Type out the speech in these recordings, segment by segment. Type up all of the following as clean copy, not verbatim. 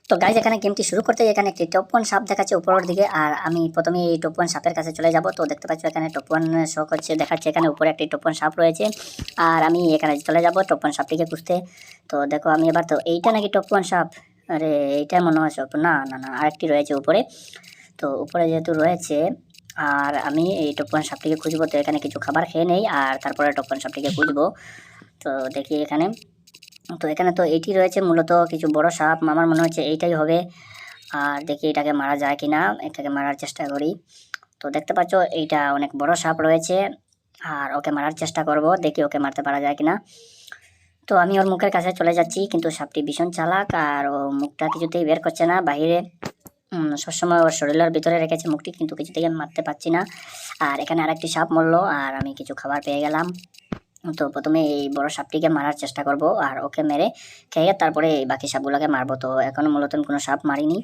তো গাইজ এখানে গেমটি শুরু করতে এখানে একটি টপ 1 সাপ দেখাচ্ছে উপরের দিকে, আর আমি প্রথমে এই টপ 1 সাপের কাছে চলে যাব। তো দেখতে পাচ্ছ এখানে টপ 1 শো করছে, দেখাচ্ছে এখানে উপরে একটি টপ 1 সাপ রয়েছে, আর আমি এখানে চলে যাব টপ 1 সাপটিকে খুঁজতে। তো দেখো আমি এবার, তো এইটা নাকি টপ 1 সাপ? আরে এইটা মনে হয় সব, না না না, আরেকটি রয়েছে উপরে। তো উপরে যেহেতু রয়েছে, আর আমি এই টপ 1 সাপটিকে খুঁজবো। তো এখানে কিছু খাবার খেয়ে নেই, আর তারপরে টপ 1 সাপটিকে খুঁজবো। তো দেখি এখানে, তো এখানে তো এইটি রয়েছে মূলত কিছু বড় সাপ, আমার মনে হচ্ছে এইটাই হবে। আর দেখি এটাকে মারা যায় কিনা, এটাকে মারার চেষ্টা করি। তো দেখতে পাচ্ছ এইটা অনেক বড় সাপ রয়েছে, আর ওকে মারার চেষ্টা করব, দেখি ওকে মারতে পারা যায় কিনা। তো আমি ওর মুখের কাছে চলে যাচ্ছি, কিন্তু সাপটি ভীষণ চালাক, আর ও মুখটা কিছুতেই বের করছে না বাহিরে। সবসময় ওর শরীরের ভিতরে রেখেছে মুখটি, কিন্তু কিছুতেই আমি মারতে পারছি না। আর এখানে আরেকটি সাপ মরলো, আর আমি কিছু খাবার পেয়ে গেলাম। তো প্রথমে এই বড় সাপটিকে মারার চেষ্টা করব, আর ওকে মেরে খেয়ে তারপরে এই বাকি সাপগুলোকে মারবো। তো এখনো মূলত আমি কোনো সাপ মারিনি,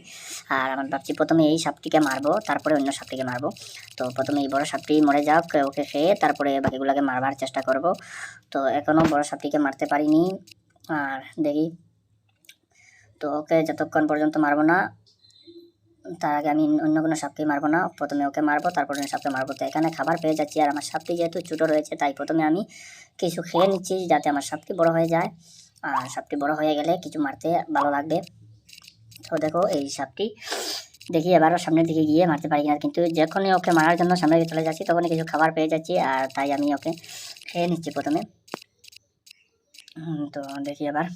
আর আমার ভাবছি প্রথমে এই সাপটিকে মারবো, তারপরে অন্য সাপটিকে মারবো। তো প্রথমে এই বড় সাপটি মরে যাক, ওকে খেয়ে তারপরে বাকিগুলোকে মারবার চেষ্টা করব। তো এখনো বড় সাপটিকে মারতে পারিনি, আর দেখি। তো ওকে যতক্ষণ পর্যন্ত মারবো না, তার আগে আমি অন্য কোনো সাপকে মারবো না, প্রথমে ওকে মারবো তারপরে অন্য সাপকে মারবো। তো এখানে খাবার পেয়ে যাচ্ছি, আর আমার সাপটি যেহেতু ছোটো রয়েছে তাই প্রথমে আমি কিছু খেয়ে নিচ্ছি, যাতে আমার সাপটি বড় হয়ে যায়। আর সাপটি বড় হয়ে গেলে কিছু মারতে ভালো লাগবে। তো দেখো এই সাপটি, দেখি এবারও সামনের দিকে গিয়ে মারতে পারি কিনা, কিন্তু যখনই ওকে মারার জন্য সামনে দিকে চলে যাচ্ছি তখনই কিছু খাবার পেয়ে যাচ্ছি, আর তাই আমি ওকে খেয়ে নিচ্ছি প্রথমে। তো দেখি এবার।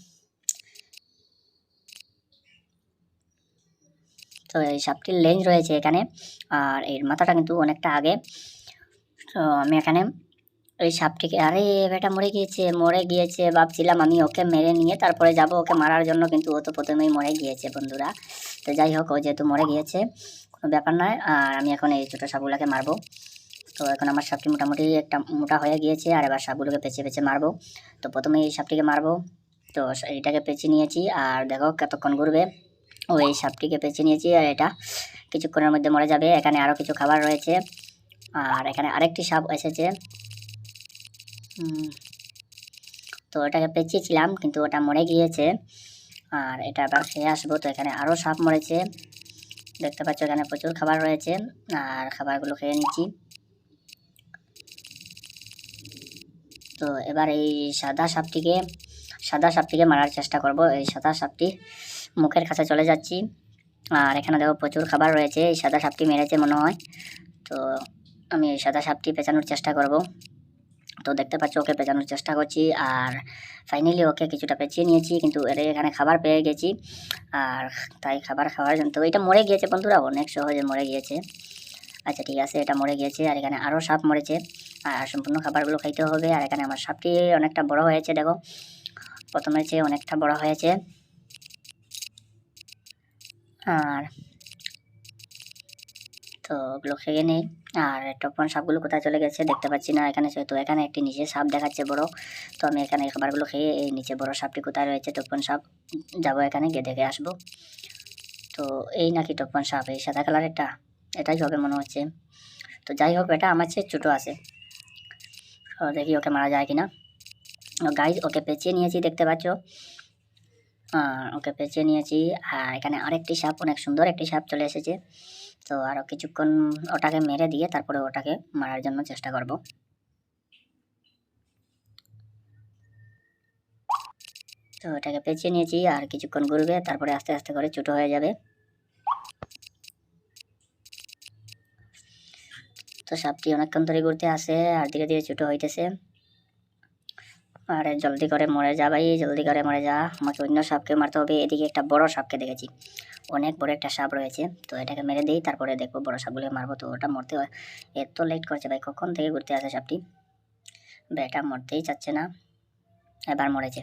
তো এই সাপটির লেন্স রয়েছে এখানে, আর এর মাথাটা কিন্তু অনেকটা আগে। তো আমি এখানে ওই সাপটিকে, আরে বেটা মরে গিয়েছে ভাবছিলাম আমি ওকে মেরে নিয়ে তারপরে যাব ওকে মারার জন্য, কিন্তু ও তো প্রথমেই মরে গিয়েছে বন্ধুরা। তো যাই হোক, ও যেহেতু মরে গিয়েছে কোনো ব্যাপার নয়, আর আমি এখন এই ছোটো সাপগুলোকে মারবো। তো এখন আমার সাপটি মোটামুটি একটা মোটা হয়ে গিয়েছে, আর এবার সাপগুলোকে পেঁচে পেঁচে মারবো। তো প্রথমে এই সাপটিকে মারবো। তো এইটাকে পেঁচে নিয়েছি, আর দেখো কতক্ষণ ঘুরবে। ও এই সাপটিকে পেঁচে নিয়েছি, আর এটা কিছুক্ষণের মধ্যে মরে যাবে। এখানে আরও কিছু খাবার রয়েছে, আর এখানে আরেকটি সাপ এসেছে। তো ওটাকে পেঁচিয়েছিলাম কিন্তু ওটা মরে গিয়েছে, আর এটা আবার খেয়ে আসবো। তো এখানে আরও সাপ মরেছে, দেখতে পাচ্ছ এখানে প্রচুর খাবার রয়েছে, আর খাবারগুলো খেয়ে নিচ্ছি। তো এবার এই সাদা সাপটিকে মারার চেষ্টা করব। এই সাদা সাপটি মুখের কাছে চলে যাচ্ছি, আর এখানে দেখো প্রচুর খাবার রয়েছে। এই সাদা সাপটি মেরেছে মনে হয়, তো আমি এই সাদা সাপটি পেঁচানোর চেষ্টা করব। তো দেখতে পাচ্ছ ওকে পেঁচানোর চেষ্টা করছি, আর ফাইনালি ওকে কিছুটা পেঁচিয়ে নিয়েছি, কিন্তু এর এখানে খাবার পেয়ে গেছি, আর তাই খাবার খাওয়ার জন্য। তো এটা মরে গিয়েছে বন্ধুরা, অনেক সহজে মরে গিয়েছে। আচ্ছা ঠিক আছে, এটা মরে গিয়েছে, আর এখানে আরও সাপ মরেছে, আর সম্পূর্ণ খাবারগুলো খাইতে হবে। আর এখানে আমার সাপটি অনেকটা বড় হয়েছে, দেখো প্রথমের চেয়ে অনেকটা বড় হয়েছে। আর তো ওগুলো খেয়ে নেই, আর টপন সাপগুলো কোথায় চলে গেছে দেখতে পাচ্ছি না এখানে। তো এখানে একটি নিচে সাপ দেখাচ্ছে বড়, তো আমি এখানে খাবারগুলো খেয়ে এই নিচে বড় সাপটি কোথায় রয়েছে টপন সাপ যাবো, এখানে গিয়ে দেখে আসবো। তো এই নাকি টপন সাপ, এই সাদা কালারেরটা, এটাই হবে মনে হচ্ছে। তো যাই হোক, এটা আমার চেয়ে ছোটো আছে, তো দেখি ওকে মারা যায় কিনা। গাইজ ওকে পেঁচিয়ে নিয়েছি দেখতে পাচ্ছ, ওকে পেঁচিয়ে নিয়েছি। আর এখানে আরেকটি সাপ, অনেক সুন্দর একটি সাপ চলে এসেছে। তো আরও কিছুক্ষণ ওটাকে মেরে দিয়ে তারপরে ওটাকে মারার জন্য চেষ্টা করব। তো ওটাকে পেঁচিয়ে নিয়েছি, আর কিছুক্ষণ ঘুরবে, তারপরে আস্তে আস্তে করে ছোটো হয়ে যাবে। তো সাপটি অনেকক্ষণ ধরে ঘুরতে আসে, আর ধীরে ধীরে ছোটো হইতেছে। আরে জলদি করে মরে যা ভাই, জলদি করে মরে যা, আমাকে অন্য সাপকে মারতে হবে। এদিকে একটা বড় সাপকে দেখেছি, অনেক বড় একটা সাপ রয়েছে, তো এটাকে মেরে দিই তারপরে দেখবো বড় সাপগুলোকে মারবো। তো ওটা মরতে এত লেট করছে ভাই, কখন থেকে ঘুরতে আসে সাপটি, এটা মরতেই চাচ্ছে না। এবার মরেছে,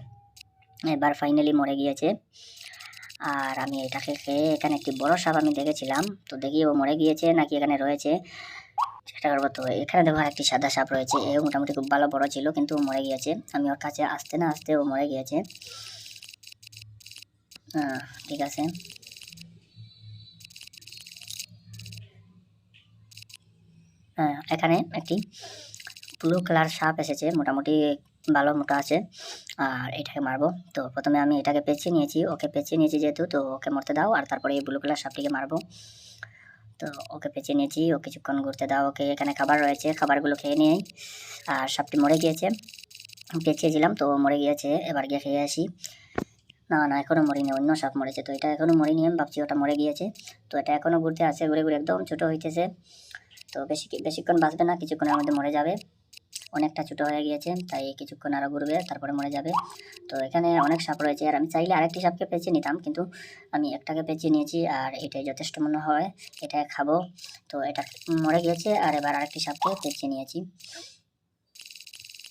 এবার ফাইনালি মরে গিয়েছে। আর আমি এটাকে খেয়ে, এখানে একটি বড় সাপ আমি দেখেছিলাম, তো দেখি ও মরে গিয়েছে নাকি এখানে রয়েছে, চেষ্টা করবো। তো এখানে দেখো একটি সাদা সাপ রয়েছে, এও মোটামুটি খুব ভালো বড় ছিল, কিন্তু ও মরে গিয়েছে। আমি ওর কাছে আসতে না আসতে ও মরে গিয়েছে। ঠিক আছে, এখানে একটি ব্লু কালার সাপ এসেছে, মোটামুটি ভালো মোটা আছে, আর এটাকে মারবো। তো প্রথমে আমি এটাকে পেঁচিয়ে নিয়েছি, ওকে পেঁচিয়ে নিয়েছি যেহেতু, তো ওকে মরতে দাও। আর তারপরে এই ব্লু কালার সাপটিকে মারবো। তো ওকে পেঁচিয়ে নিয়েছি, ও কিছুক্ষণ ঘুরতে দাও ওকে। এখানে খাবার রয়েছে, খাবারগুলো খেয়ে নিই। আর সাপটি মরে গিয়েছে, পেঁচিয়েছিলাম তো মরে গিয়েছে। এবার গিয়ে খেয়ে আসি। না না, এখনও মরিনি, অন্য সাপ মরেছে। তো এটা এখনও মরিনি, আমি ভাবছি ওটা মরে গিয়েছে। তো এটা এখনও ঘুরতে আসে, ঘুরে ঘুরে একদম ছোটো হইতেছে। তো বেশিক্ষণ বাঁচবে না, কিছুক্ষণের মধ্যে মরে যাবে। অনেকটা ছোটো হয়ে গিয়েছে, তাই কিছুক্ষণ আরও ঘুরবে, তারপরে মরে যাবে। তো এখানে অনেক সাপ রয়েছে, আর আমি চাইলে আরেকটি সাপকে পেঁচিয়ে নিতাম, কিন্তু আমি একটাকে পেঁচিয়ে নিয়েছি আর এটাই যথেষ্ট মনে হয়। এটা খাবো। তো এটা মরে গিয়েছে, আর এবার আরেকটি সাপকে পেঁচিয়ে নিয়েছি।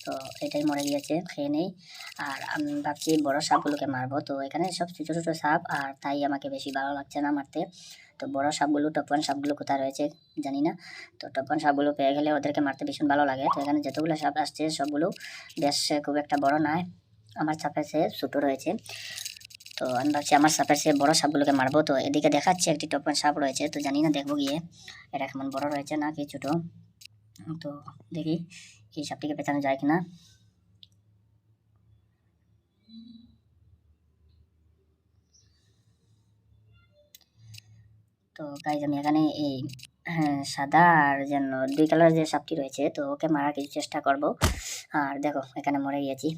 তো এটাই মরে গিয়েছে, খেয়ে নেই। আর আমি ভাবছি বড় সাপগুলোকে মারবো। তো এখানে সব ছোটো ছোটো সাপ, আর তাই আমাকে বেশি ভালো লাগছে না মারতে। তো বড় সাপগুলো, টপন সাপগুলো কোথায় রয়েছে জানি না। তো টপন সাপগুলো পেয়ে গেলে ওদেরকে মারতে ভীষণ ভালো লাগে। তো এখানে যতগুলো সাপ আসছে সবগুলো বেশ খুব একটা বড় নয়, আমার সাপের চেয়ে ছোটো রয়েছে। তো আমি ভাবছি আমার সাপের চেয়ে বড় সাপগুলোকে মারবো। তো এদিকে দেখাচ্ছে একটি টপন সাপ রয়েছে, তো জানি না, দেখবো গিয়ে এটা কেমন বড় রয়েছে না কি ছোটো। তো দেখি এই সাপটিকে পেছানো যায় কিনা। তো গাইজ আমি এখানে এই সাদা আর যেন 2 কালার যে সাপটি রয়েছে, তো ওকে মারার কিছু চেষ্টা করব। আর দেখো এখানে মরে গিয়েছি।